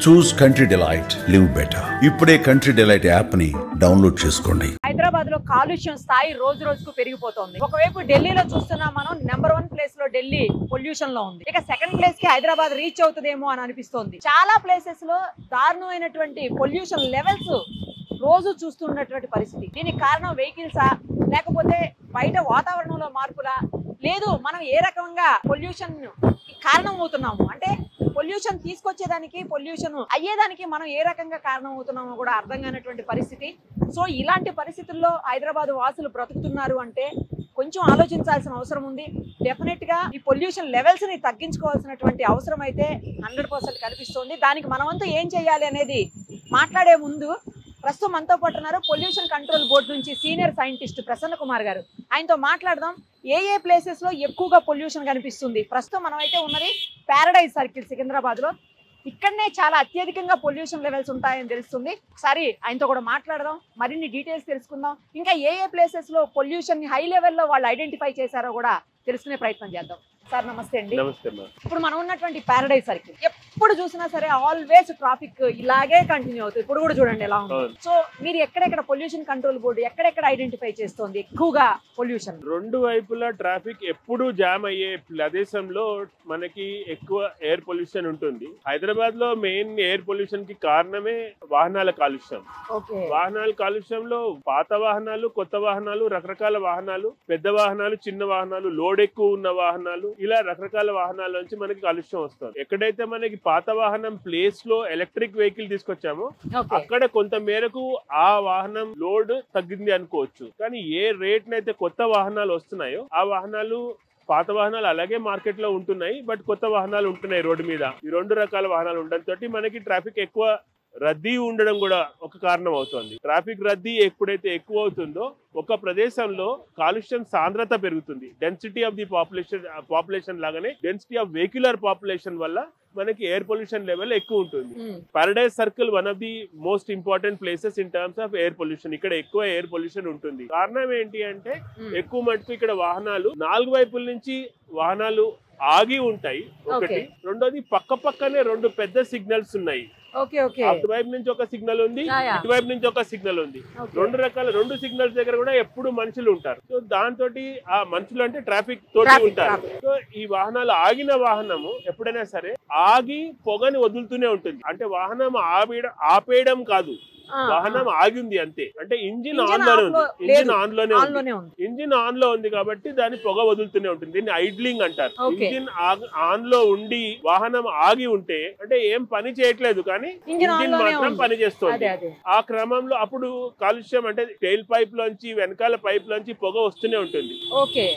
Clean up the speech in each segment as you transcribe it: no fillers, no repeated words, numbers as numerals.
చూస్ country delight, live better. ఇప్పుడే country delight app ని download చేసుకోండి. హైదరాబాద్ లో కాలుష్యం స్థాయి రోజు రోజుకు పెరిగిపోతుంది. ఒకవైపు ఢిల్లీలో చూస్తున్నా మనం నెంబర్ 1 ప్లేస్ లో ఢిల్లీ పొల్యూషన్ లో ఉంది. ఇక సెకండ్ ప్లేస్ కి హైదరాబాద్ రీచ్ అవుతుందేమో అని అనిపిస్తోంది. చాలా ప్లేసెస్ లో దారుణమైనటువంటి పొల్యూషన్ లెవెల్స్ రోజు చూస్తున్నటువంటి పరిస్థితి. దీనికి కారణం వెహికల్సా, లేకపోతే బయట వాతావరణంలో మార్పులా, లేదు మనం ఏ రకంగా పొల్యూషన్ కారణం అవుతున్నాము అంటే పొల్యూషన్ తీసుకొచ్చేదానికి పొల్యూషన్ అయ్యేదానికి మనం ఏ రకంగా కారణం అవుతున్నామో కూడా అర్థం కానటువంటి పరిస్థితి. సో ఇలాంటి పరిస్థితుల్లో హైదరాబాద్ వాసులు బ్రతుకుతున్నారు అంటే కొంచెం ఆలోచించాల్సిన అవసరం ఉంది. డెఫినెట్ గా ఈ పొల్యూషన్ లెవెల్స్ ని తగ్గించుకోవాల్సినటువంటి అవసరం అయితే 100% కనిపిస్తోంది. దానికి మనమంతా ఏం చేయాలి అనేది మాట్లాడే ముందు ప్రస్తుతం మనతో పాటు ఉన్నారు పొల్యూషన్ కంట్రోల్ బోర్డు నుంచి సీనియర్ సైంటిస్ట్ ప్రసన్న కుమార్ గారు. ఆయనతో మాట్లాడదాం. ఏ ప్లేసెస్ లో ఎక్కువగా పొల్యూషన్ కనిపిస్తుంది. ప్రస్తుతం మనం అయితే ఉన్నది పారడైజ్ సర్కిల్ సికింద్రాబాద్ లో. ఇక్కడనే చాలా అత్యధికంగా పొల్యూషన్ లెవెల్స్ ఉంటాయని తెలుస్తుంది. ఒకసారి ఆయనతో కూడా మాట్లాడదాం, మరిన్ని డీటెయిల్స్ తెలుసుకుందాం. ఇంకా ఏ ప్లేసెస్ లో పొల్యూషన్ ని హై లెవెల్లో వాళ్ళు ఐడెంటిఫై చేశారో కూడా తెలుసుకునే ప్రయత్నం చేద్దాం. సార్ నమస్తే అండి. ఇప్పుడు మనం ఉన్నటువంటి పారడైజ్ సర్కిల్ ఎప్పుడు చూసినా సరే ఆల్వేస్ ట్రాఫిక్ ఇలాగే కంటిన్యూ అవుతుంది. ఇప్పుడు కూడా చూడండి ఎలా ఉంది. సో మీరు ఎక్కడెక్కడ పొల్యూషన్ కంట్రోల్ బోర్డు ఎక్కడెక్కడ ఐడెంటిఫై చేస్తోంది ఎక్కువగా పొల్యూషన్? రెండు వైపులా ట్రాఫిక్ ఎప్పుడు జామ్ అయ్యే ప్రదేశంలో మనకి ఎక్కువ ఎయిర్ పొల్యూషన్ ఉంటుంది. హైదరాబాద్ లో మెయిన్ ఎయిర్ పొల్యూషన్ కి కారణమే వాహనాల కాలుష్యం. వాహనాల కాలుష్యంలో పాత వాహనాలు, కొత్త వాహనాలు, రకరకాల వాహనాలు, పెద్ద వాహనాలు, చిన్న వాహనాలు, లోడ్ ఎక్కువ ఉన్న వాహనాలు, ఇలా రకరకాల వాహనాల నుంచి మనకి కాలుష్యం వస్తుంది. ఎక్కడైతే మనకి పాత వాహనం ప్లేస్ లో ఎలక్ట్రిక్ వెహికల్ తీసుకొచ్చామో అక్కడ కొంత మేరకు ఆ వాహనం లోడ్ తగ్గింది అనుకోవచ్చు. కానీ ఏ రేట్ నైతే కొత్త వాహనాలు వస్తున్నాయో ఆ వాహనాలు, పాత వాహనాలు అలాగే మార్కెట్ లో ఉంటున్నాయి, బట్ కొత్త వాహనాలు ఉంటున్నాయి రోడ్డు మీద. ఈ రెండు రకాల వాహనాలు ఉండడంతో మనకి ట్రాఫిక్ ఎక్కువ రద్దీ ఉండడం కూడా ఒక కారణం అవుతుంది. ట్రాఫిక్ రద్దీ ఎప్పుడైతే ఎక్కువ అవుతుందో ఒక ప్రదేశంలో కాలుష్యం సాంద్రత పెరుగుతుంది. డెన్సిటీ ఆఫ్ ది పాపులేషన్ లాగానే డెన్సిటీ ఆఫ్ వెహిక్యులర్ పాపులేషన్ వల్ల మనకి ఎయిర్ పొల్యూషన్ లెవెల్ ఎక్కువ ఉంటుంది. Paradise circle one of the most important places in terms of air pollution. ఇక్కడ ఎక్కువ ఎయిర్ పొల్యూషన్ ఉంటుంది. కారణం ఏంటి అంటే ఎక్కువ మటుకు ఇక్కడ వాహనాలు 4 వైపుల నుంచి వాహనాలు ఆగి ఉంటాయి. ఒకటి. రెండోది పక్కనే 2 పెద్ద సిగ్నల్స్ ఉన్నాయి. అటువైపు నుంచి ఒక సిగ్నల్ ఉంది, ఇటువైపు నుంచి ఒక సిగ్నల్ ఉంది. 2 సిగ్నల్స్ దగ్గర కూడా ఎప్పుడు మనుషులు ఉంటారు. సో దాంతో ఆ మనుషులు అంటే ట్రాఫిక్ తోటి ఉంటారు. సో ఈ వాహనాలు ఆగిన వాహనము ఎప్పుడైనా సరే ఆగి పొగని వదులుతూనే ఉంటుంది. అంటే వాహనం ఆపేయడం కాదు, వాహనం ఆగింది అంతే. అంటే ఇంజిన్ ఆన్ లో ఉంది కాబట్టి దాని పొగ వదులుతూనే ఉంటుంది. దీన్ని ఐడ్లింగ్ అంటారు. ఇంజిన్ ఆన్ లో ఉండి వాహనం ఆగి ఉంటే అంటే ఏం పని చేయట్లేదు, కానీ ఇంజిన్ మాత్రం పని చేస్తుంది. ఆ క్రమంలో అప్పుడు కాలుష్యం అంటే టైల్ పైప్ లోంచి, వెనకాల పైప్ లోంచి పొగ వస్తూనే ఉంటుంది.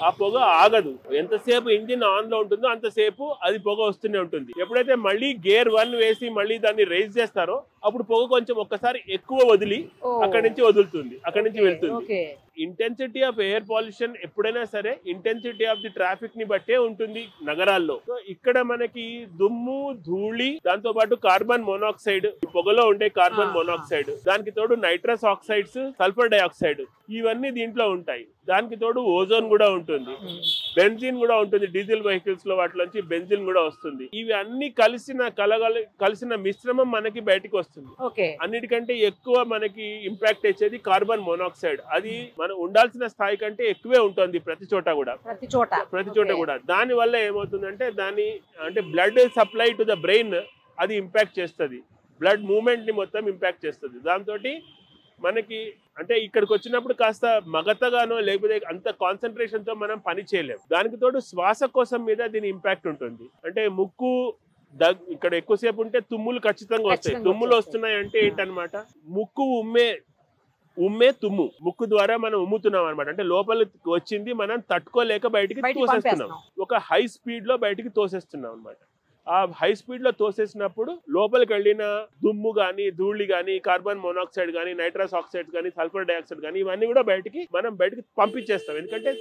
ఆ పొగ ఆగదు. ఎంతసేపు ఇంజిన్ ఆన్ లో ఉంటుందో అంతసేపు అది పొగ వస్తూనే ఉంటుంది. ఎప్పుడైతే మళ్ళీ గేర్ 1 వేసి మళ్ళీ దాన్ని రైజ్ చేస్తారో అప్పుడు పొగ కొంచెం ఒక్కసారి ఎక్కువ వదిలి అక్కడి నుంచి వదులుతుంది, అక్కడి నుంచి వెళ్తుంది. ఇంటెన్సిటీ ఆఫ్ ఎయిర్ పొల్యూషన్ ఎప్పుడైనా సరే ఇంటెన్సిటీ ఆఫ్ ది ట్రాఫిక్ ని బట్టే ఉంటుంది నగరాల్లో. సో ఇక్కడ మనకి దుమ్ము, ధూళి, దాంతో పాటు కార్బన్ మోనాక్సైడ్, పొగలో ఉండే కార్బన్ మోనాక్సైడ్, దానికి తోడు నైట్రస్ ఆక్సైడ్స్, సల్ఫర్ డైఆక్సైడ్, ఇవన్నీ దీంట్లో ఉంటాయి. దానికి తోడు ఓజోన్ కూడా ఉంటుంది, బెంజిన్ కూడా ఉంటుంది. డీజిల్ వెహికల్స్ లో వాటిలోంచి బెంజిన్ కూడా వస్తుంది. ఇవి అన్ని కలిసిన మిశ్రమం మనకి బయటకు వస్తుంది. అన్నిటికంటే ఎక్కువ మనకి ఇంపాక్ట్ వచ్చేది కార్బన్ మోనాక్సైడ్. అది మనం ఉండాల్సిన స్థాయి కంటే ఎక్కువే ఉంటుంది ప్రతి చోట కూడా. దాని వల్ల ఏమవుతుందంటే అంటే blood supply to the brain అది ఇంపాక్ట్ చేస్తుంది. బ్లడ్ మూవ్మెంట్ ని మొత్తం ఇంపాక్ట్ చేస్తుంది. దాంతో మనకి అంటే ఇక్కడికి వచ్చినప్పుడు కాస్త మగతగానో లేకపోతే అంత కాన్సన్ట్రేషన్ తో మనం పని చేయలేము. దానికి తోడు శ్వాసకోశం మీద దీని ఇంపాక్ట్ ఉంటుంది. అంటే ముక్కు ఇక్కడ ఎక్కువసేపు ఉంటే తుమ్ములు ఖచ్చితంగా వస్తాయి. తుమ్ములు వస్తున్నాయి అంటే ఏంటనమాట, ముక్కు ఉమ్మే తుమ్ము, ముక్కు ద్వారా మనం ఉమ్ముతున్నాం అనమాట. అంటే లోపలికి వచ్చింది మనం తట్టుకోలేక బయటికి తోసేస్తున్నాం. ఒక హై స్పీడ్ లో బయటికి తోసేస్తున్నాం అనమాట. ఆ హై స్పీడ్ లో తోసేసినప్పుడు లోపలికి వెళ్ళిన దుమ్ము గానీ, ధూళి గానీ, కార్బన్ మోనాక్సైడ్ గానీ, నైట్రస్ ఆక్సైడ్ గానీ, సల్ఫర్ డైఆక్సైడ్ గానీ, ఇవన్నీ కూడా బయటికి పంపించేస్తాం. ఎందుకంటే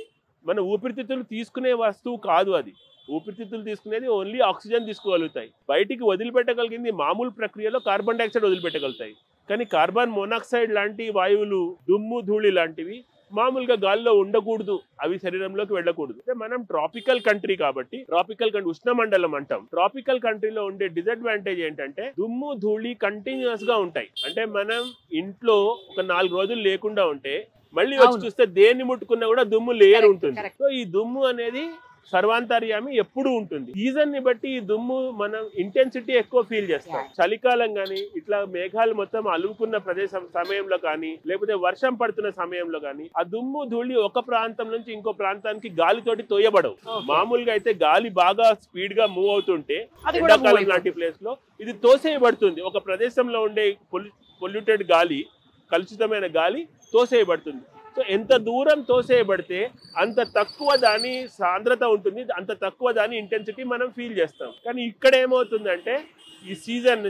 మన ఊపిరితిత్తులు తీసుకునే వస్తువు కాదు అది. ఊపిరితిత్తులు తీసుకునేది ఓన్లీ ఆక్సిజన్ తీసుకోగలుగుతాయి. బయటికి వదిలిపెట్టగలిగింది మామూలు ప్రక్రియలో కార్బన్ డైఆక్సైడ్ వదిలిపెట్టగలుగుతాయి. కానీ కార్బన్ మోనాక్సైడ్ లాంటి వాయువులు, దుమ్ము, ధూళి లాంటివి మామూలుగా గాల్లో ఉండకూడదు, అవి శరీరంలోకి వెళ్ళకూడదు. అంటే మనం ట్రాపికల్ కంట్రీ కాబట్టి, ట్రాపికల్ కంట్రీ ఉష్ణమండలం అంటాం. ట్రాపికల్ కంట్రీలో ఉండే డిసడ్వాంటేజ్ ఏంటంటే దుమ్ము ధూళి కంటిన్యూస్ గా ఉంటాయి. అంటే మనం ఇంట్లో ఒక 4 రోజులు లేకుండా ఉంటే మళ్ళీ వచ్చి చూస్తే దేన్ని ముట్టుకున్నా కూడా దుమ్ము లేయర్ ఉంటుంది. సో ఈ దుమ్ము అనేది సర్వాంతర్యామి ఎప్పుడు ఉంటుంది. సీజన్ ని బట్టి ఈ దుమ్ము మనం ఇంటెన్సిటీ ఎక్కువ ఫీల్ చేస్తాం. చలికాలం గానీ ఇట్లా మేఘాలు మొత్తం అలుముకున్న ప్రదేశం సమయంలో కానీ, లేకపోతే వర్షం పడుతున్న సమయంలో కానీ ఆ దుమ్ము ధూళి ఒక ప్రాంతం నుంచి ఇంకో ప్రాంతానికి గాలితోటి తోయబడవు. మామూలుగా అయితే గాలి బాగా స్పీడ్ గా మూవ్ అవుతుంటే ఎండాకాలం లాంటి ప్లేస్ లో ఇది తోసేయబడుతుంది. ఒక ప్రదేశంలో ఉండే పొల్యూటెడ్ గాలి, కలుషితమైన గాలి తోసేయబడుతుంది. సో ఎంత దూరం తోసేయబడితే అంత తక్కువ దాని సాంద్రత ఉంటుంది, అంత తక్కువ దాని ఇంటెన్సిటీ మనం ఫీల్ చేస్తాం. కానీ ఇక్కడ ఏమవుతుందంటే ఈ సీజన్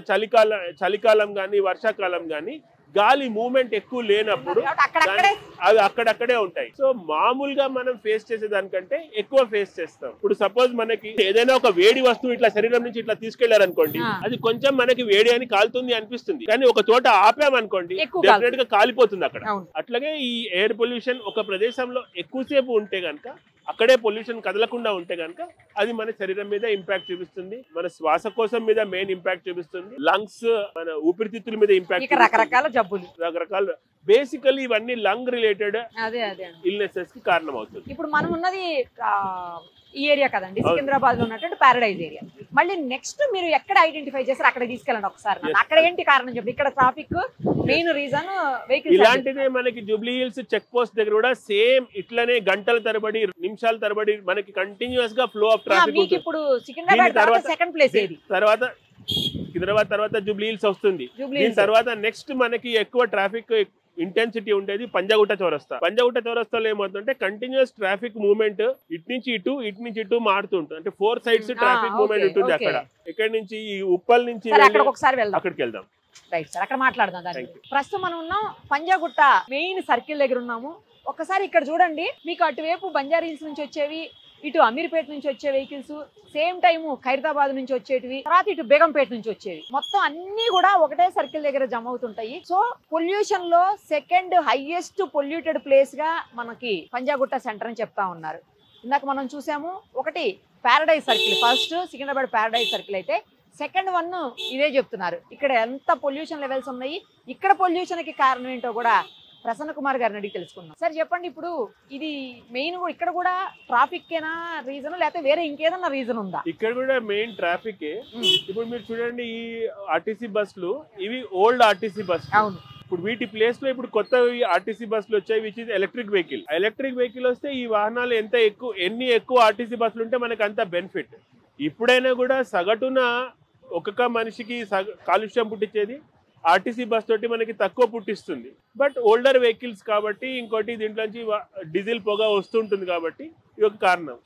చలికాలం కానీ వర్షాకాలం కానీ గాలి మూవ్మెంట్ ఎక్కువ లేనప్పుడు అవి అక్కడక్కడే ఉంటాయి. సో మామూలుగా మనం ఫేస్ చేసే దానికంటే ఎక్కువ ఫేస్ చేస్తాం. ఇప్పుడు సపోజ్ మనకి ఏదైనా ఒక వేడి వస్తువు ఇట్లా శరీరం నుంచి ఇట్లా తీసుకెళ్లారనుకోండి, అది కొంచెం మనకి వేడి అని కాలుతుంది అనిపిస్తుంది, కానీ ఒక చోట ఆపామనుకోండి డెఫినెట్ గా కాలిపోతుంది అక్కడ. అట్లాగే ఈ ఎయిర్ పొల్యూషన్ ఒక ప్రదేశంలో ఎక్కువసేపు ఉంటే గనక, అక్కడే పొల్యూషన్ కదలకుండా ఉంటే గనక అది మన శరీరం మీద ఇంపాక్ట్ చూపిస్తుంది, మన శ్వాసకోశం మీద మెయిన్ ఇంపాక్ట్ చూపిస్తుంది, లంగ్స్ మన ఊపిరితిత్తుల మీద ఇంపాక్ట్, రకరకాల జబ్బులు, రకరకాల బేసికల్లీ ఇవన్నీ లంగ్ రిలేటెడ్ ఇల్నెసెస్ కి కారణం అవుతుంది. ఇప్పుడు మనం ఉన్నది ఈ ఏరియా కదండి, సికింద్రాబాద్ లో ఉన్నటువంటి పారడైజ్ ఏరియా. మళ్ళీ నెక్స్ట్ మీరు ఎక్కడ ఐడెంటిఫై చేస్తారు అక్కడ తీసుకెళ్ళండి ఒకసారి. అక్కడ ఏంటి కారణం చెప్పి, ఇక్కడ ట్రాఫిక్ మెయిన్ రీజన్ వెహికల్ ఇలాంటిదే. మనకి జూబ్లీ హిల్స్ చెక్ పోస్ట్ దగ్గర కూడా సేమ్ ఇట్లానే గంటల తరబడి నిమిషాల తరబడి మనకి కంటిన్యూస్ గా ఫ్లో ఆఫ్ ట్రాఫిక్. ఇప్పుడు సికింద్రాబాద్ సెకండ్ ప్లేస్ ఏది, తర్వాత సికింద్రాబాద్ తర్వాత జూబ్లీ హిల్స్ వస్తుంది. దీని తర్వాత నెక్స్ట్ మనకి ఎక్కువ ట్రాఫిక్ ఇంటెన్సిటీ ఉండేది పంజాగుట్ట చౌరస్తా. పంజాగుట్ట చౌరస్తాలో ఏమవుతుందంటే కంటిన్యూస్ ట్రాఫిక్ మూవ్మెంట్ ఇటు నుంచి ఇటు మారుతుంటుంది. అంటే 4 సైడ్స్ ట్రాఫిక్ మూవ్మెంట్ ఉంటుంది అక్కడ. ఇక్కడ నుంచి ఈ ఉప్పల్ నుంచి అక్కడికి వెళ్దాం. రైట్ సార్, అక్కడ మాట్లాడదాం. ప్రస్తుతం మనం ఉన్నాం పంజాగుట్ట మెయిన్ సర్కిల్ దగ్గర ఉన్నాము. ఒక్కసారి ఇక్కడ చూడండి, మీకు అటువైపు బంజారా హిల్స్ నుంచి వచ్చేవి, ఇటు అమీర్పేట నుంచి వచ్చే వెహికల్స్, సేమ్ టైమ్ ఖైరతాబాద్ నుంచి వచ్చేటివి, తర్వాత ఇటు బేగంపేట నుంచి వచ్చేవి, మొత్తం అన్ని కూడా ఒకటే సర్కిల్ దగ్గర జమ అవుతుంటాయి. సో పొల్యూషన్ లో సెకండ్ హైయెస్ట్ పొల్యూటెడ్ ప్లేస్ గా మనకి పంజాగుట్ట సెంటర్ అని చెప్తా ఉన్నారు. ఇందాక మనం చూసాము, ఒకటి paradise circle, first Secunderabad paradise circle అయితే సెకండ్ వన్ ఇదే చెప్తున్నారు. ఇక్కడ ఎంత పొల్యూషన్ లెవెల్స్ ఉన్నాయి, ఇక్కడ పొల్యూషన్ కి కారణం ఏంటో కూడా ప్రసన్న కుమార్ గారిని అడిగి తెలుసుకున్నాం. సార్ చెప్పండి, ఇప్పుడు ఇది మెయిన్ ఇక్కడ కూడా ట్రాఫిక్ ఏనా రీజన్, లేకపోతే వేరే ఇంకేదన్నా రీజన్ ఉందా? ఇక్కడ కూడా మెయిన్ ట్రాఫిక్. ఇప్పుడు మీరు చూడండి, ఈ ఆర్టీసీ బస్సులు ఇవి ఓల్డ్ ఆర్టీసీ బస్. అవును. ఇప్పుడు వీటి ప్లేస్ లో ఇప్పుడు కొత్త ఆర్టీసీ బస్సులు వచ్చాయి, which is electric vehicle. Electric vehicle వస్తే ఈ వాహనాలు ఎన్ని ఎక్కువ ఆర్టీసీ బస్సులు ఉంటే మనకు అంత బెనిఫిట్. ఇప్పుడైనా కూడా సగటున ఒక్కొక్క మనిషికి కాలుష్యం పుట్టించేది ఆర్టీసీ బస్ తోటి మనకి తక్కువ పుట్టిస్తుంది. బట్ ఓల్డర్ వెహికల్స్ కాబట్టి, ఇంకోటి దీంట్లోంచి డీజిల్ పొగ వస్తుంటుంది కాబట్టి ఇది ఒక కారణం.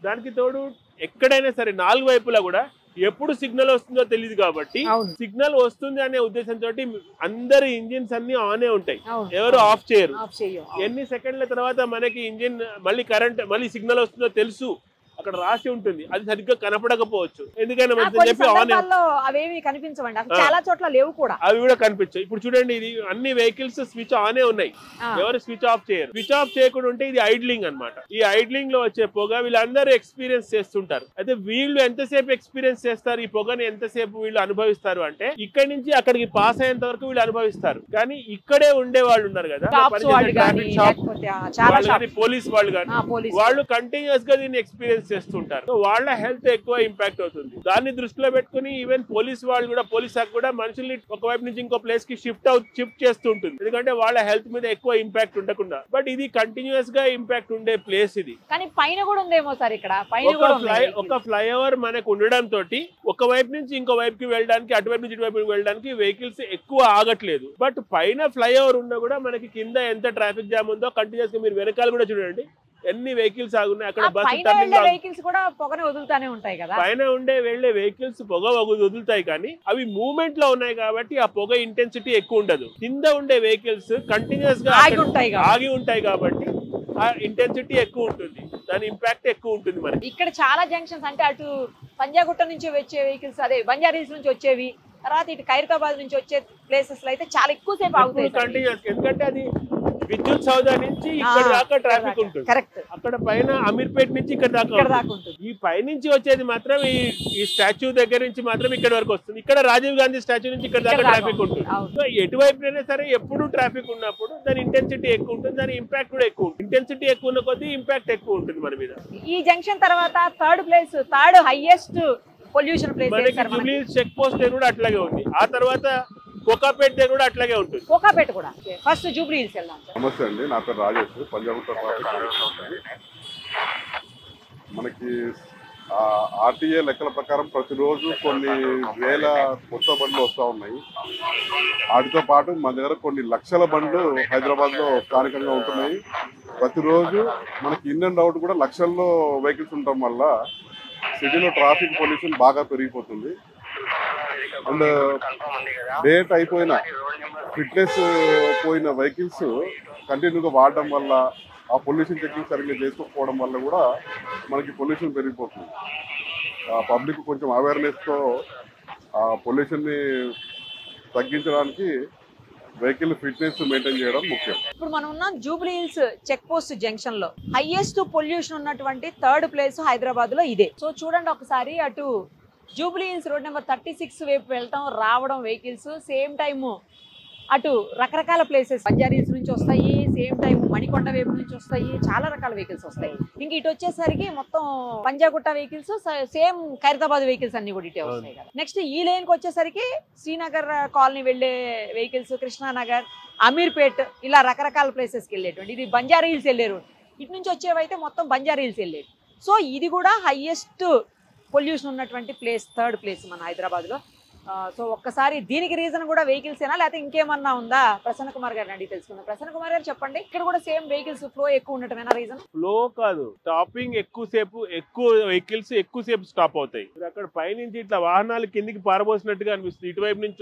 దానికి తోడు ఎక్కడైనా సరే 4 వైపులా కూడా ఎప్పుడు సిగ్నల్ వస్తుందో తెలియదు కాబట్టి, సిగ్నల్ వస్తుంది అనే ఉద్దేశంతో అందరి ఇంజిన్స్ అన్ని ఆనే ఉంటాయి, ఎవరు ఆఫ్ చేయరు. ఎన్ని సెకండ్ల తర్వాత మనకి ఇంజిన్ మళ్ళీ సిగ్నల్ వస్తుందో తెలుసు, అక్కడ రాసి ఉంటుంది, అది సరిగ్గా కనపడకపోవచ్చు. ఎందుకని చెప్పి అవేవి కనిపించవండి, చాలా చోట్ల లేవు కూడా, అవి కూడా కనిపించవు. ఇప్పుడు చూడండి, ఇది అన్ని వెహికల్స్ స్విచ్ ఆనే ఉన్నాయి, ఎవరు స్విచ్ ఆఫ్ చేయరు. స్విచ్ ఆఫ్ చేయకుండా ఉంటే ఇది ఐడ్లింగ్ అన్నమాట. ఈ ఐడ్లింగ్ లో వచ్చే పొగ వీళ్ళందరూ ఎక్స్పీరియన్స్ చేస్తుంటారు. అయితే వీళ్ళు ఎంతసేపు ఎక్స్పీరియన్స్ చేస్తారు, ఈ పొగని ఎంతసేపు వీళ్ళు అనుభవిస్తారు అంటే ఇక్కడి నుంచి అక్కడికి పాస్ అయ్యేంత వరకు వీళ్ళు అనుభవిస్తారు. కానీ ఇక్కడే ఉండే వాళ్ళు ఉన్నారు కదా, పోలీస్ వాళ్ళు కానీ, వాళ్ళు కంటిన్యూస్ గా దీన్ని ఎక్స్పీరియన్స్ చేస్తుంటారు. వాళ్ళ హెల్త్ ఎక్కువ ఇంపాక్ట్ అవుతుంది. దాన్ని దృష్టిలో పెట్టుకుని ఈవెన్ పోలీస్ వాళ్ళు కూడా, పోలీస్ శాఖ కూడా మనుషుల్ని ఒకవైపు నుంచి ఇంకో ప్లేస్ కి షిఫ్ట్ చేస్తూ ఉంటుంది, ఎందుకంటే వాళ్ళ హెల్త్ మీద ఎక్కువ ఇంపాక్ట్ ఉండకుండా. బట్ ఇది కంటిన్యూస్ గా ఇంపాక్ట్ ఉండే ప్లేస్ ఇది. కానీ పైన కూడా ఉందేమో సార్, ఇక్కడ ఒక ఫ్లైఓవర్ మనకు ఉండడం తోటి ఒక వైపు నుంచి ఇంకో వైపుకి వెళ్ళడానికి, అటువైపు నుంచి ఇటువైపు వెళ్ళడానికి వెహికల్స్ ఎక్కువ ఆగట్లేదు. బట్ పైన ఫ్లైఓవర్ ఉన్నా కూడా మనకి కింద ఎంత ట్రాఫిక్ జామ్ ఉందో కంటిన్యూస్ గా మీరు వెనకాల కూడా చూడండి, ఎన్ని వెహికల్స్ ఆగున్నాయి. అక్కడ వెహికల్స్ కూడా పొగని వదులుతానే ఉంటాయి కదా, పైన వెళ్లే వెహికల్స్ పొగ వదులుతాయి, కానీ అవి మూవ్మెంట్ లో ఉన్నాయి కాబట్టి ఆ పొగ ఇంటెన్సిటీ ఎక్కువ ఉండదు. కింద ఉండే వెహికల్స్ కంటిన్యూస్ గా ఆగి ఉంటాయి కాబట్టి ఆ ఇంటెన్సిటీ ఎక్కువ ఉంటుంది, దాని ఇంపాక్ట్ ఎక్కువ ఉంటుంది. మనకి ఇక్కడ చాలా జంక్షన్స్, అంటే అటు పంజాగుట్ట నుంచి వచ్చే వెహికల్స్, అదే బంజారా హిల్స్ నుంచి వచ్చేవి, తర్వాత ఇటు ఖైరతాబాద్ నుంచి వచ్చే ప్లేసెస్ లో అయితే చాలా ఎక్కువసేపు ఆగుతాయి కంటిన్యూస్. ఎందుకంటే అది విద్యుత్ సౌదా నుంచి ఇక్కడ దాకా ట్రాఫిక్ ఉంటుంది. కరెక్ట్. అక్కడ పైన అమీర్పేట్ నుంచి ఇక్కడ దాకా ఉంటుంది. ఈ పైనుంచి వచ్చేది మాత్రం ఈ స్టాచ్యూ దగ్గర నుంచి మాత్రం ఇక్కడ వరకు వస్తుంది. ఇక్కడ రాజీవ్ గాంధీ స్టాచ్యూ నుంచి ఇక్కడ దాకా ట్రాఫిక్ ఉంటుంది. సో ఎటువైపునైనా సరే ఎప్పుడు ట్రాఫిక్ ఉన్నప్పుడు దాని ఇంటెన్సిటీ ఎక్కువ ఉంటుంది, దాని ఇంపాక్ట్ కూడా ఎక్కువ ఉంటుంది. ఇంటెన్సిటీ ఎక్కువ ఉన్న కొద్దీ ఇంపాక్ట్ ఎక్కువ ఉంటుంది మన మీద. ఈ జంక్షన్ తర్వాత third highest pollution place Jubilee check post కూడా అట్లాగే ఉంది. ఆ తర్వాత కోకాపేట దగ్గర కూడా అట్లాగే ఉంటుంది. కోకాపేట కూడా. ఫస్ట్ జూబ్లీ హిల్స్ వెళ్దాం. నమస్తే అండి, నా పేరు రాజేష్, పంజాబ్ మనకి ఆర్టీఏ లెక్కల ప్రకారం ప్రతిరోజు కొన్ని వేల కొత్త బండ్లు వస్తూ ఉన్నాయి. వాటితో పాటు మన దగ్గర కొన్ని లక్షల బండ్లు హైదరాబాద్లో స్థానికంగా ఉంటున్నాయి. ప్రతిరోజు మనకి ఇన్ అండ్ అవుట్ కూడా లక్షల్లో వెహికల్స్ ఉండటం వల్ల సిటీలో ట్రాఫిక్ పొల్యూషన్ బాగా పెరిగిపోతుంది. అండ్ డేట్ అయిపోయిన ఫిట్నెస్ పోయిన వెహికల్స్ కంటిన్యూగా వాడడం వల్ల, ఆ పొల్యూషన్ చెకింగ్ సరిగ్గా చేసుకోకపోవడం వల్ల కూడా మనకి పొల్యూషన్ పెరిగిపోతుంది. పబ్లిక్ కొంచెం అవేర్నెస్తో ఆ పొల్యూషన్ని తగ్గించడానికి వెహికల్ ఫిట్నెస్ మెయింటైన్ చేయడం ముఖ్యం. ఇప్పుడు మనం ఉన్నాం Jubilee Hills check post junction లో. హైయెస్ట్ పొల్యూషన్ ఉన్నటువంటి థర్డ్ ప్లేస్ హైదరాబాద్ లో ఇదే. సో చూడండి ఒకసారి, అటు జూబ్లీ హిల్స్ రోడ్ నెంబర్ 36 వైపు వెళ్తాం రావడం వెహికల్స్, సేమ్ టైము అటు రకరకాల ప్లేసెస్ బంజారా హిల్స్ నుంచి వస్తాయి, సేమ్ టైం మణికొండ వైపు నుంచి వస్తాయి, చాలా రకాల వెహికల్స్ వస్తాయి. ఇంక ఇటు వచ్చేసరికి మొత్తం Panjagutta vehicles, same Khairatabad vehicles అన్ని కూడా ఇటే వస్తాయి కదా. నెక్స్ట్ ఈ లైన్కి వచ్చేసరికి శ్రీనగర్ కాలనీ వెళ్లే వెహికల్స్, కృష్ణానగర్, అమీర్పేట్, ఇలా రకరకాల ప్లేసెస్కి వెళ్ళేటువంటి. ఇది బంజారా హిల్స్ వెళ్ళే రోడ్. ఇటు నుంచి వచ్చేవైతే మొత్తం బంజారా హిల్స్ వెళ్ళేది. సో ఇది కూడా హైయెస్ట్ పొల్యూషన్ ఉన్నటువంటి ప్లేస్, థర్డ్ ప్లేస్ మన హైదరాబాద్లో. సో ఒక్కసారి దీనికి రీజన్ కూడా వెహికల్స్ ఏనా లేకపోతే ఇంకేమన్నా ఉందా? ప్రసన్న కుమార్ గారిని అడిగి తెలుసుకుందాం. ప్రసన్న కుమార్ గారు చెప్పండి, ఇక్కడ కూడా సేమ్ వెహికల్స్ ఫ్లో ఎక్కువ ఉండటమేనా రీజన్? ఫ్లో కాదు, స్టాపింగ్ ఎక్కువ వెహికల్స్ ఎక్కువసేపు స్టాప్ అవుతాయి. అక్కడ పైనుంచి ఇట్లా వాహనాలు కిందికి పారబోసినట్టుగా అనిపిస్తుంది. ఇటువైపు నుంచి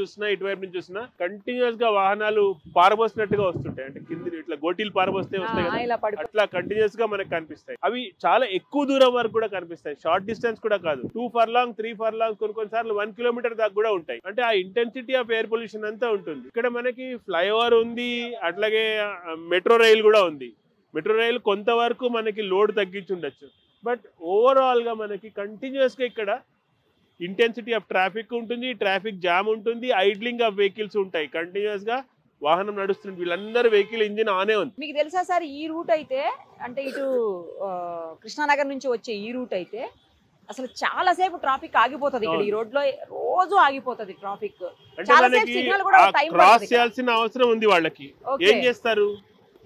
చూసినా కంటిన్యూస్ గా వాహనాలు పారబోసినట్టుగా వస్తుంటాయి. అంటే కింది ఇట్లా గోటీలు పారబోస్తే వస్తాయి కదా, అట్లా కంటిన్యూస్ గా మనకు కనిపిస్తాయి. అవి చాలా ఎక్కువ దూరం వరకు కూడా కనిపిస్తాయి, షార్ట్ డిస్టెన్స్ కూడా కాదు. 2 ఫర్లాంగ్ 3 ఫర్లాంగ్ కొన్నిసార్లు 1 కిలోమీటర్ దాకా కూడా ఉంటాయి. అంటే ఆ ఇంటెన్సిటీ ఆఫ్ ఎయిర్ పొల్యూషన్ అంతా ఉంటుంది. ఇక్కడ మనకి ఫ్లైఓవర్ ఉంది, అట్లాగే మెట్రో రైల్ కూడా ఉంది. మెట్రో రైల్ కొంతవరకు మనకి లోడ్ తగ్గించుండొచ్చు, బట్ ఓవరాల్ గా మనకి కంటిన్యూస్ గా ఇక్కడ ఇంటెన్సిటీ ఆఫ్ ట్రాఫిక్ ఉంటుంది, ట్రాఫిక్ జామ్ ఉంటుంది, ఐడ్లింగ్ ఆఫ్ వెహికల్స్ ఉంటాయి. కంటిన్యూస్ గా వాహనం నడుస్తుంది, వీళ్ళందరూ వెహికల్ ఇంజిన్ ఆనే ఉంది. మీకు తెలుసా సార్, ఈ రూట్ అయితే అంటే ఇటు కృష్ణానగర్ నుంచి వచ్చే ఈ రూట్ అయితే అసలు చాలా సేపు ట్రాఫిక్ ఆగిపోతుంది. ఇక్కడ ఈ రోడ్ లో రోజు ఆగిపోతుంది ట్రాఫిక్. క్రాస్ చేయాల్సిన అవసరం ఉంది వాళ్ళకి. ఏం చేస్తారు?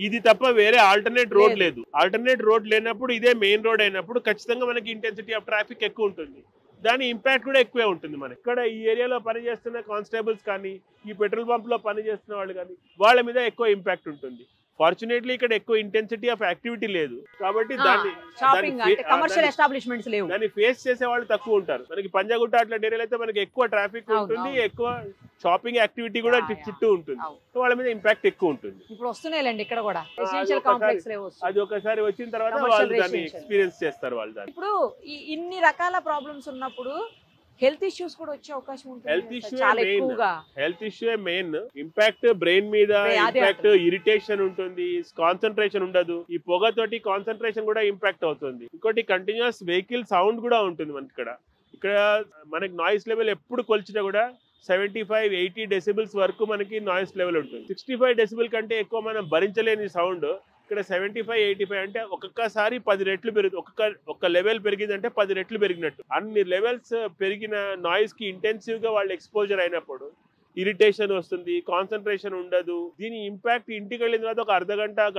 ఇది తప్ప వేరే ఆల్టర్నేట్ రోడ్ లేదు. ఆల్టర్నేట్ రోడ్ లేనప్పుడు ఇదే మెయిన్ రోడ్ అయినప్పుడు ఖచ్చితంగా మనకి ఇంటెన్సిటీ ఆఫ్ ట్రాఫిక్ ఎక్కువ ఉంటుంది, దాని ఇంపాక్ట్ కూడా ఎక్కువే ఉంటుంది. మనకి ఇక్కడ ఈ ఏరియాలో పనిచేస్తున్న కానిస్టేబుల్స్ కానీ, ఈ పెట్రోల్ పంప్ లో పనిచేస్తున్న వాళ్ళు కానీ, వాళ్ళ మీద ఎక్కువ ఇంపాక్ట్ ఉంటుంది. ఫార్చునేట్లీ ఇక్కడ ఎక్కువ ఇంటెన్సిటీ ఆఫ్ యాక్టివిటీ లేదు కాబట్టి దాన్ని ఫేస్ చేసే వాళ్ళు తక్కువ ఉంటారు. మనకి పంజాగుట్ట అట్లా ఏరియాలో అయితే మనకి ఎక్కువ ట్రాఫిక్ ఉంటుంది, ఎక్కువ షాపింగ్ యాక్టివిటీ కూడా చుట్టూ ఉంటుంది. సో వాళ్ళ మీద ఇంపాక్ట్ ఎక్కువ ఉంటుంది. ఇప్పుడు వస్తున్నాయండి ఇక్కడ కూడా రెసిడెన్షియల్ కాంప్లెక్స్ అది ఒకసారి వచ్చిన తర్వాత వాళ్ళు దాన్ని ఎక్స్పీరియన్స్ చేస్తారు. వాళ్ళు దాన్ని ఇప్పుడు ఇన్ని రకాల ప్రాబ్లమ్స్ ఉన్నప్పుడు హెల్త్ ఇష్యూస్ కూడా వచ్చే అవకాశం ఉంటుంది. Health issue main impact brain మీద, ఇంపాక్ట్ ఇరిటేషన్ ఉంటుంది, కాన్సన్ట్రేషన్ ఉండదు. ఈ పొగతోటి కాన్సన్ట్రేషన్ కూడా ఇంపాక్ట్ అవుతుంది. ఇంకోటి కంటిన్యూస్ వెహికల్ సౌండ్ కూడా ఉంటుంది మనకి. ఇక్కడ మనకి నాయిస్ లెవెల్ ఎప్పుడు కొలిచినా కూడా 75-80 డెసిబుల్స్ వరకు మనకి నాయిస్ లెవెల్ ఉంటుంది. 65 డెసిబుల్ కంటే ఎక్కువ మనం భరించలేని సౌండ్ ఇక్కడ 75-85 అంటే ఒక్కొక్కసారి 10 రెట్లు పెరుగుతుంది. ఒక్క లెవెల్ పెరిగిందంటే 10 రెట్లు పెరిగినట్టు. అన్ని లెవెల్స్ పెరిగిన నాయిస్ కి ఇంటెన్సివ్ గా వాళ్ళు ఎక్స్పోజర్ అయినప్పుడు ఇరిటేషన్ వస్తుంది, కాన్సన్ట్రేషన్ ఉండదు. దీని ఇంపాక్ట్ ఇంటికి వెళ్ళిన తర్వాత ఒక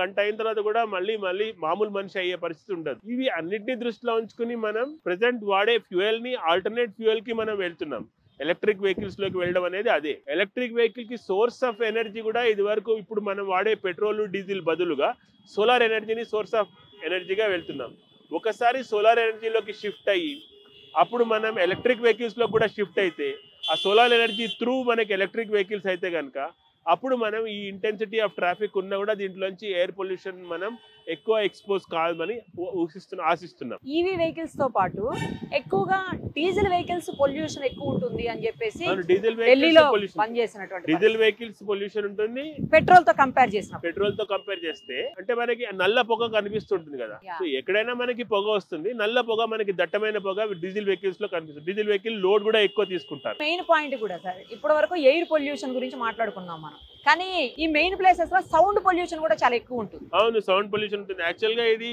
గంట అయిన తర్వాత కూడా మళ్ళీ మామూలు మనిషి అయ్యే పరిస్థితి ఉండదు. ఇవి అన్నిటిని దృష్టిలో ఉంచుకుని మనం ప్రెసెంట్ వాడే ఫ్యూయల్ ని ఆల్టర్నేట్ ఫ్యూయల్ కి మనం వెళ్తున్నాం. ఎలక్ట్రిక్ వెహికల్స్ లోకి వెళ్ళడం అనేది అదే. ఎలక్ట్రిక్ వెహికల్ కి సోర్స్ ఆఫ్ ఎనర్జీ కూడా ఇది వరకు ఇప్పుడు మనం వాడే పెట్రోల్ డీజిల్ బదులుగా సోలార్ ఎనర్జీని సోర్స్ ఆఫ్ ఎనర్జీగా వెళ్తున్నాం. ఒకసారి సోలార్ ఎనర్జీలోకి షిఫ్ట్ అయ్యి అప్పుడు మనం ఎలక్ట్రిక్ వెహికల్స్ లో కూడా షిఫ్ట్ అయితే ఆ సోలార్ ఎనర్జీ త్రూ మనకి ఎలక్ట్రిక్ వెహికల్స్ అయితే కనుక అప్పుడు మనం ఈ ఇంటెన్సిటీ ఆఫ్ ట్రాఫిక్ ఉన్నా కూడా దీంట్లోంచి ఎయిర్ పొల్యూషన్ మనం ఎక్కువ ఎక్స్పోజ్ కాదని ఆశిస్తున్నాం. ఈవీ వెహికల్స్ తో పాటు ఎక్కువగా డీజిల్ వెహికల్స్ పొల్యూషన్ ఎక్కువ ఉంటుంది అని చెప్పేసి ఢిల్లీలో పనిచేసినటువంటి డీజిల్ వెహికల్స్ పొల్యూషన్ ఉంటుంది పెట్రోల్ తో కంపేర్ చేస్తే అంటే మనకి నల్ల పొగ కనిపిస్తుంటుంది కదా. సో ఎక్కడైనా మనకి పొగ వస్తుంది, నల్ల పొగ మనకి దట్టమైన పొగ డీజిల్ వెహికల్స్ లో కనిపిస్తుంది. డీజిల్ వెహికల్ లోడ్ కూడా ఎక్కువ తీసుకుంటారు. మెయిన్ పాయింట్ కూడా సార్ ఇప్పటి వరకు ఎయిర్ పొల్యూషన్ గురించి మాట్లాడుకున్నాం మనం, కానీ ఈ మెయిన్ ప్లేసెస్ లో సౌండ్ పొల్యూషన్ కూడా చాలా ఎక్కువ ఉంటుంది. అవును, సౌండ్ పొల్యూషన్ ఉంటుంది. యాక్చువల్ గా ఇది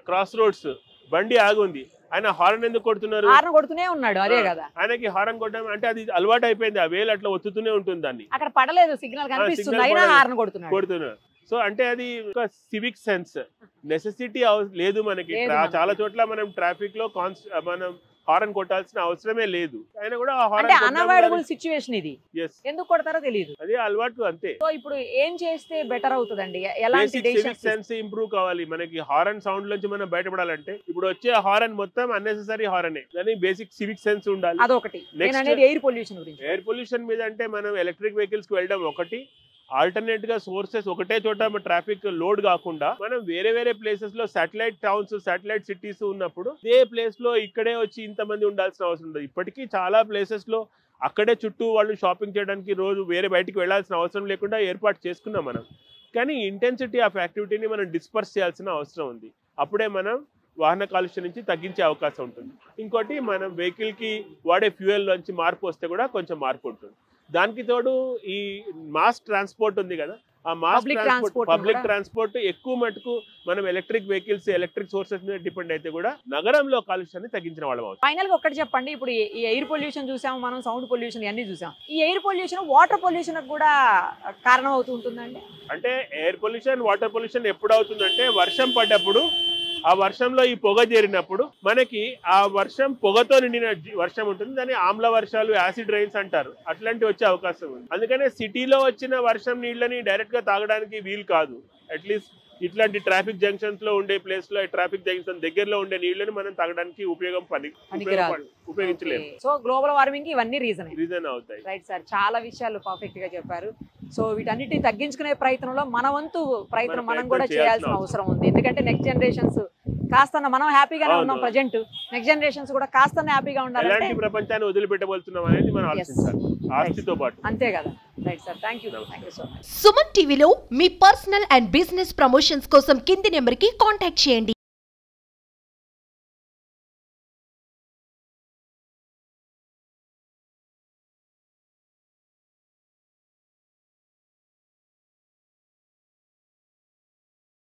క్రాస్ రోడ్స్, బండి ఆగుంది, ఆయన హార్న్ ఎందుకు కొడుతున్నారు? హార్న్ కొడుతూనే ఉన్నాడు, అదే కదా ఆయనకి హార్న్ కొట్టడం అంటే అది అలవాటు అయిపోయింది, ఆ వేలు అట్లా ఒత్తుతూనే ఉంటుంది. దాన్ని అక్కడ పడలేదు, సిగ్నల్ కనిపిస్తుంది అయినా హార్న్ కొడుతున్నారు. సో అంటే అది ఒక సివిక్ సెన్స్ నెసెసిటీ లేదు మనకి. చాలా చోట్ల మనం ట్రాఫిక్ లో మనం హార్న్ కొట్టాల్సిన అవసరమే లేదు. ఆయన కూడా అన్అవాయిడబుల్ సిచ్యువేషన్ ఇది, ఎందుకు కొడతారో తెలియదు, అదే అలవాటు అంతే. సో ఇప్పుడు ఏం చేస్తే బెటర్ అవుతుందండి? ఎలాంటి సివిక్ సెన్స్ ఇంప్రూవ్ కావాలి మనకి. హారన్ సౌండ్ నుంచి మనం బయటపడాలంటే ఇప్పుడు వచ్చే హారన్ మొత్తం అన్నెసెసరీ హారనే, దాని బేసిక్ సివిక్ సెన్స్ ఉండాలి. అదొకటి. ఎయిర్ పొల్యూషన్ గురించి, ఎయిర్ పొల్యూషన్ మీద అంటే మనం ఎలక్ట్రిక్ వెహికల్స్ కి వెళ్ళడం ఒకటి, ఆల్టర్నేట్ గా సోర్సెస్ ఒకటే చోట ట్రాఫిక్ లోడ్ కాకుండా మనం వేరే వేరే ప్లేసెస్ లో సాటిలైట్ టౌన్స్, సాటిలైట్ సిటీస్ ఉన్నప్పుడు ఇదే ప్లేస్ లో ఇక్కడే వచ్చి ఇంతమంది ఉండాల్సిన అవసరం ఉండదు. ఇప్పటికీ చాలా ప్లేసెస్ లో అక్కడే చుట్టూ వాళ్ళు షాపింగ్ చేయడానికి రోజు వేరే బయటికి వెళ్లాల్సిన అవసరం లేకుండా ఏర్పాటు చేసుకున్నాం మనం. కానీ ఇంటెన్సిటీ ఆఫ్ యాక్టివిటీని మనం డిస్పర్స్ చేయాల్సిన అవసరం ఉంది. అప్పుడే మనం వాహన కాలుష్యం నుంచి తగ్గించే అవకాశం ఉంటుంది. ఇంకోటి మనం వెహికల్ కి వాడే ఫ్యూయల్ నుంచి మార్పు వస్తే కూడా కొంచెం మార్పు ఉంటుంది. దానికి తోడు ఈ మాస్ ట్రాన్స్పోర్ట్ ఉంది కదా, ఆ మాస్ పబ్లిక్ ట్రాన్స్పోర్ట్ ఎక్కువ మటుకు మనం ఎలక్ట్రిక్ వెహికల్స్, ఎలక్ట్రిక్ సోర్సెస్ మీద డిపెండ్ అయితే కూడా నగరంలో కాలుష్యాన్ని తగ్గించిన వాళ్ళం అవుతుంది. ఫైనల్ గా ఒకటి చెప్పండి, ఇప్పుడు ఈ ఎయిర్ పొల్యూషన్ చూసాము మనం, సౌండ్ పొల్యూషన్ అన్ని చూసాం, ఈ ఎయిర్ పొల్యూషన్ వాటర్ పొల్యూషన్ కూడా కారణం అవుతుంటుందండి? అంటే ఎయిర్ పొల్యూషన్, వాటర్ పొల్యూషన్ ఎప్పుడు అవుతుందంటే వర్షం పడ్డప్పుడు, ఆ వర్షంలో ఈ పొగ చేరినప్పుడు మనకి ఆ వర్షం పొగతో నిండిన వర్షం ఉంటుంది, దాన్ని ఆమ్ల వర్షాలు, యాసిడ్ రైన్స్ అంటారు. అట్లాంటివి వచ్చే అవకాశం ఉంది. అందుకనే సిటీలో వచ్చిన వర్షం నీళ్ళని డైరెక్ట్ గా తాగడానికి వీలు కాదు. అట్లీస్ట్ ఇట్లాంటి ట్రాఫిక్ జంక్షన్స్ లో ఉండే ప్లేస్ లో, ట్రాఫిక్ జంక్షన్ దగ్గరలో ఉండే నీళ్ళని మనం తాగడానికి ఉపయోగించలేము. సో గ్లోబల్ వార్మింగ్ ఇవన్నీ రీజన్ అవుతాయి. రైట్ సార్, చాలా విషయాలు పర్ఫెక్ట్ గా చెప్పారు. సో వీటన్నిటిని తగ్గించుకునే ప్రయత్నంలో మన వంతు ప్రయత్నం మనం కూడా చేయాల్సిన అవసరం ఉంది. ఎందుకంటే నెక్స్ట్ జనరేషన్స్ కాస్త మనం హ్యాపీగానే ఉన్నాం ప్రజెంట్, నెక్స్ట్ జనరేషన్స్ కూడా కాస్త హ్యాపీగా ఉండాలంటే ప్రపంచాన్ని వదిలిపెట్టబోతున్నాం అనేది మనం ఆలోచించాలి, ఆస్తితో పాటు. అంతే కదా. Right sir, thank you so much. Suman టీవీలో మీ పర్సనల్ అండ్ బిజినెస్ ప్రమోషన్స్ కోసం కింది నెంబర్ కి కాంటాక్ట్ చేయండి.